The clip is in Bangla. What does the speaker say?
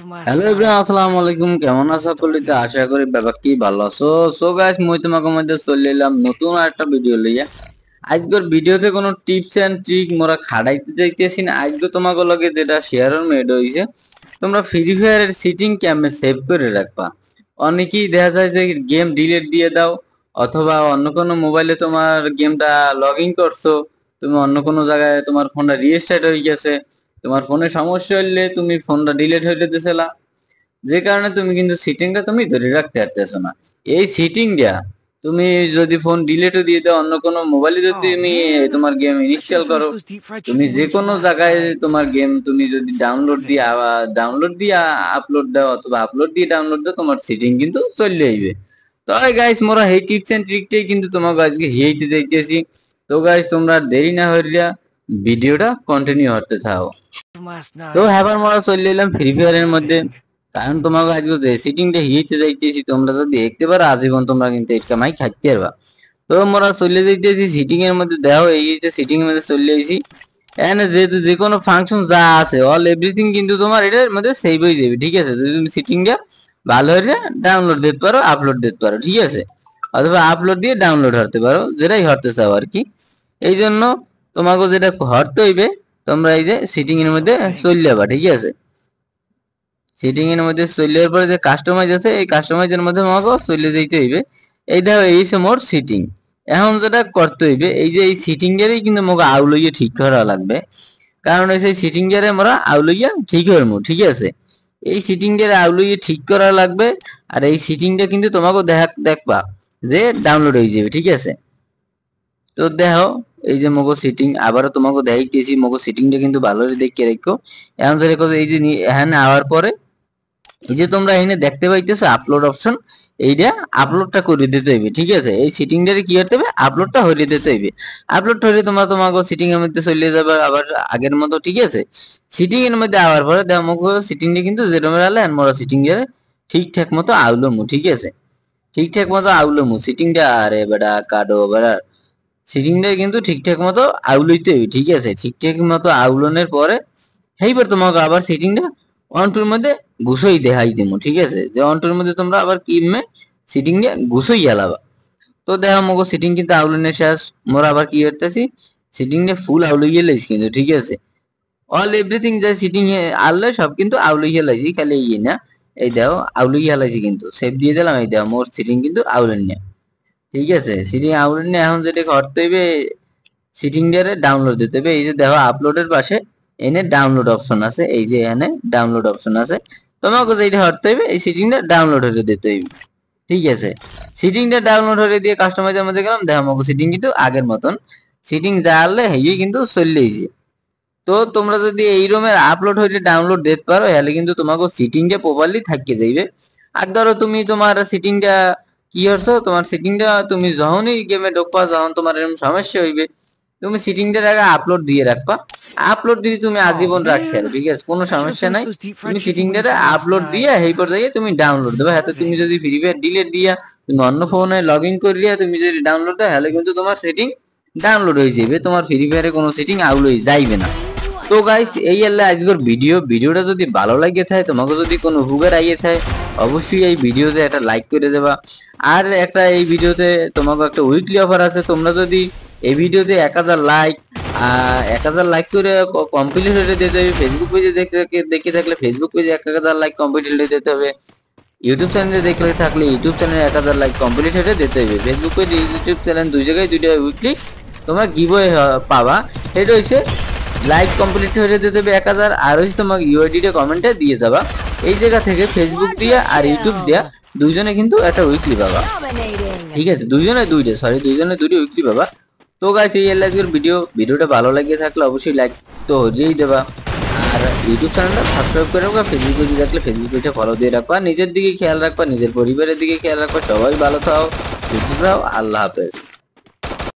হ্যালো এভরিওয়ান, আসসালামু আলাইকুম। কেমন আছো সকলে? আশা করি ব্যাপারটি ভালো আছো। সো গাইস, মই তোমাকে মধ্যে চলে এলাম নতুন একটা ভিডিও লইয়া। আজকের ভিডিওতে কোনো টিপস এন্ড ট্রিক মোরা খাড়াইতে যাইতেছি না। আজকে তোমাকে লগে যেটা শেয়ারের মেড হইছে, তোমরা ফ্রি ফায়ারের সিটিং ক্যামে সেভ করে রাখবা। অনেকেই দেখা যায় যে গেম ডিলিট দিয়ে দাও, অথবা অন্য কোনো মোবাইলে তোমার গেমটা লগ ইন করছো, তুমি অন্য কোনো জায়গায় তোমার ফোনটা রিস্টার্ট হয়ে গেছে, তোমার ফোনে সমস্যা হইলে তুমি ফোনটা ডিলিট হইতে দিছিলা, যে কারণে তুমি কিন্তু সিটিংটা তুমি ধরে রাখতে পারতেছো না। এই সিটিংটা তুমি যদি ফোন ডিলিটও দিয়ে দাও, অন্য কোনো মোবাইলে যদি তুমি তোমার গেম ইনস্টল করো, তুমি যে কোনো জায়গায় তোমার গেম তুমি যদি ডাউনলোড দিয়ে আপলোড দাও, অথবা আপলোড দিয়ে ডাউনলোড দাও, তোমার সিটিং কিন্তু চলে আসবে। তো গাইস, মোরা এই টিপস এন্ড ট্রিকটাই কিন্তু তোমাকে আজকে হিয়াইতে যাইতেছি। তো গাইস, তোমরা দেরি না হইয়া ভিডিওটা কন্টিনিউ করতে থাকো। তো এবার মোরা চলে এলাম ফ্রি ফায়ারের মধ্যে, কারণ তোমাকে আজকে যে সিটিংটা হিয়েতে যাইতেছি, তোমরা যদি দেখতে পারো আজীবন তোমরা কিন্তু এই কামাই খাইতে পারবা। তো মোরা চলে যাইতেছি সিটিং এর মধ্যে। দেখো এই যে সিটিং এর মধ্যে চলে আইছি। এখানে যেহেতু যে কোনো ফাংশন যা আছে অল এভরিথিং কিন্তু তোমার এটার মধ্যে সেভ হয়ে যাবে, ঠিক আছে? যদি তুমি সিটিংটা ভালো হয়ে ডাউনলোড দিতে পারো, আপলোড দিতে পারো, ঠিক আছে? অথবা আপলোড দিয়ে ডাউনলোড হতে পারো, যেটাই হতে চাও আর কি। এই জন্য তোমাকে যেটা হতে হইবে, তোমরা এই যে সিটিং এর মধ্যে চলে যাবা, ঠিক আছে? সেটিং এর মধ্যে চলে যাওয়ার পরে যে কাস্টমাইজ আছে, এই কাস্টমাইজের মধ্যে আমাকে চলে যেতে হইবে। এই দেখো এই হচ্ছে মোর সিটিং। এখন যেটা করতে হইবে, এই যে এই সিটিং এরই কিন্তু আমাকে আউলইয়ে ঠিক করা লাগবে। কারণ এই সিটিং এর আমরা আউলইয়া ঠিক হইমু, ঠিক আছে? এই সিটিং এর আউলইয়ে ঠিক করা লাগবে। আর এই সিটিংটা কিন্তু তোমাকে দেখবা যে ডাউনলোড হয়ে যাবে, ঠিক আছে? তো দেখো এই যে মগো সিটিং আবারও তোমাকে দেখাইতেছি। মগো সিটিংটা কিন্তু ভালো করে দেখে রাখো। এখন যে এই যে এখানে আওয়ার পরে এই যে তোমরা এখানে দেখতে পাইতেছো আপলোড অপশন, এইটা আপলোডটা করে দিতে হইবে, ঠিক আছে? এই সিটিংটারে কি করতে হবে, আপলোডটা হইলে দিতে হইবে। আপলোড হইলে তোমরা তোমাকে সিটিং এর মধ্যে চলে যাবে আবার আগের মতো, ঠিক আছে? সিটিং এর মধ্যে আওয়ার পরে দেখো মগো সিটিংটা কিন্তু যেরকম আলে মোরা সিটিং এর ঠিকঠাক মতো আউলমু, ঠিক আছে? ঠিকঠাক মতো আউলমু সিটিংটা। আরে বেটা কাটো বেটা, সিটিংটা কিন্তু ঠিকঠাক মতো আউলইতে হইবে, ঠিক আছে? ঠিকঠাক মতো আউলনের পরে এইবার তোমাকে আবার সিটিংটা অনটুর মধ্যে ঘুষই দেখাই দিমু, ঠিক আছে? যে অনটুর মধ্যে তোমরা আবার কিমে সিটিং এ ঘুষই গেলাবা। তো দেখো মগো সিটিং কিন্তু আউলনে শেষ। মোরা আবার কি করতেছি, সিটিং এ ফুল আউলইয়ে লাইছি কিন্তু, ঠিক আছে? অল এভরিথিং যে সিটিং এ আনলে সব কিন্তু আউলইয়ে লাইছি, খালি ইয়ে না। এই দেখো আউলইয়ে লাইছি কিন্তু সেভ দিয়ে দিলাম। এই দেখো মোর সিটিং কিন্তু আউলেন না, ঠিক আছে? সিটিং আউলেন না। এখন যেটা করতে হইবে, সিটিং টারে ডাউনলোড দিতে হবে। এই যে দেখো আপলোডের পাশে এনে ডাউনলোড অপশন আছে, এই যে এখানে ডাউনলোড অপশন আছে। তোমাকে যেটা করতে হইবে, এই সিটিংটা ডাউনলোড হতে দিতে হইবে, ঠিক আছে? সিটিংটা ডাউনলোড হতে দিয়ে কাস্টমাইজের মধ্যে গেলাম। দেখো আমাকে সিটিং কিন্তু আগের মতন সিটিং জানলে হেই কিন্তু চলে আইছে। তো তোমরা যদি এই রুমের আপলোড হইতে ডাউনলোড দিতে পারো, তাহলে কিন্তু তোমাকে সিটিংটা প্রপারলি থাকিয়ে যাইবে। আর ধরো তুমি তোমার সিটিংটা কি করছো, তোমার সিটিংটা তুমি যখনই গেমে ঢুকবা, যখন তোমার এরকম সমস্যা হইবে, তুমি সিটিংটার আগে আপলোড দিয়ে রাখবা। আপলোড দিয়ে তুমি আজীবন রাখতে পারবে, ঠিক আছে? কোনো সমস্যা নাই। তুমি সিটিংটারে আপলোড দিয়ে এই পর্যায়ে তুমি ডাউনলোড দেবে। হাতে তুমি যদি ফ্রি ফায়ার ডিলিট দিয়া তুমি অন্য ফোনে লগ ইন করিয়া তুমি যদি ডাউনলোড দাও, তাহলে কিন্তু তোমার সেটিং ডাউনলোড হয়ে যাবে, তোমার ফ্রি ফায়ারে কোনো সেটিং আউল হয়ে যাইবে না। তো গাইস, এই হলো আজকের ভিডিওটা যদি ভালো লাগে থাকে, তোমাকে যদি কোনো উপকার আইয়ে থাকে, অবশ্যই এই ভিডিওতে একটা লাইক করে দেবা। আর একটা এই ভিডিওতে তোমাকে একটা উইকলি অফার আছে। তোমরা যদি এই ভিডিওতে 1000 লাইক করে কমপ্লিট হয়ে দিতে হবে। ফেসবুক পেজে দেখে থাকলে ফেসবুক পেজে 1000 লাইক কমপ্লিট হয়ে দিতে হবে। ইউটিউব চ্যানেলে দেখলে থাকলে ইউটিউব চ্যানেলে 1000 লাইক কমপ্লিট হয়ে দিতে হবে। ফেসবুক পেজ, ইউটিউব চ্যানেল দুই জায়গায় দুইটা উইকলি তোমরা গিভওয়ে পাবা। এটা হচ্ছে লাইক কমপ্লিট হয়ে যেতে হবে 1000। আর হচ্ছে তোমাকে ইউআইডিটা কমেন্টে দিয়ে যাবা। এই জায়গা থেকে ফেসবুক দিয়া আর ইউটিউব দিয়া দুইজনে কিন্তু একটা উইকলি পাবা, ঠিক আছে? দুইজনে দুইটা উইকলি পাবা। তো গাইস, এই আজকের ভিডিওটা ভালো লাগিয়ে থাকলে অবশ্যই লাইক তো হয়েই দেবা। আর ইউটিউব চ্যানেলটা সাবস্ক্রাইব করে রাখবা। ফেসবুক পেজে থাকলে ফেসবুক পেজে ফলো দিয়ে রাখবা। নিজের দিকে খেয়াল রাখবা, নিজের পরিবারের দিকে খেয়াল রাখবা। সবাই ভালো থাও, সুস্থ থাও। আল্লাহ হাফেজ।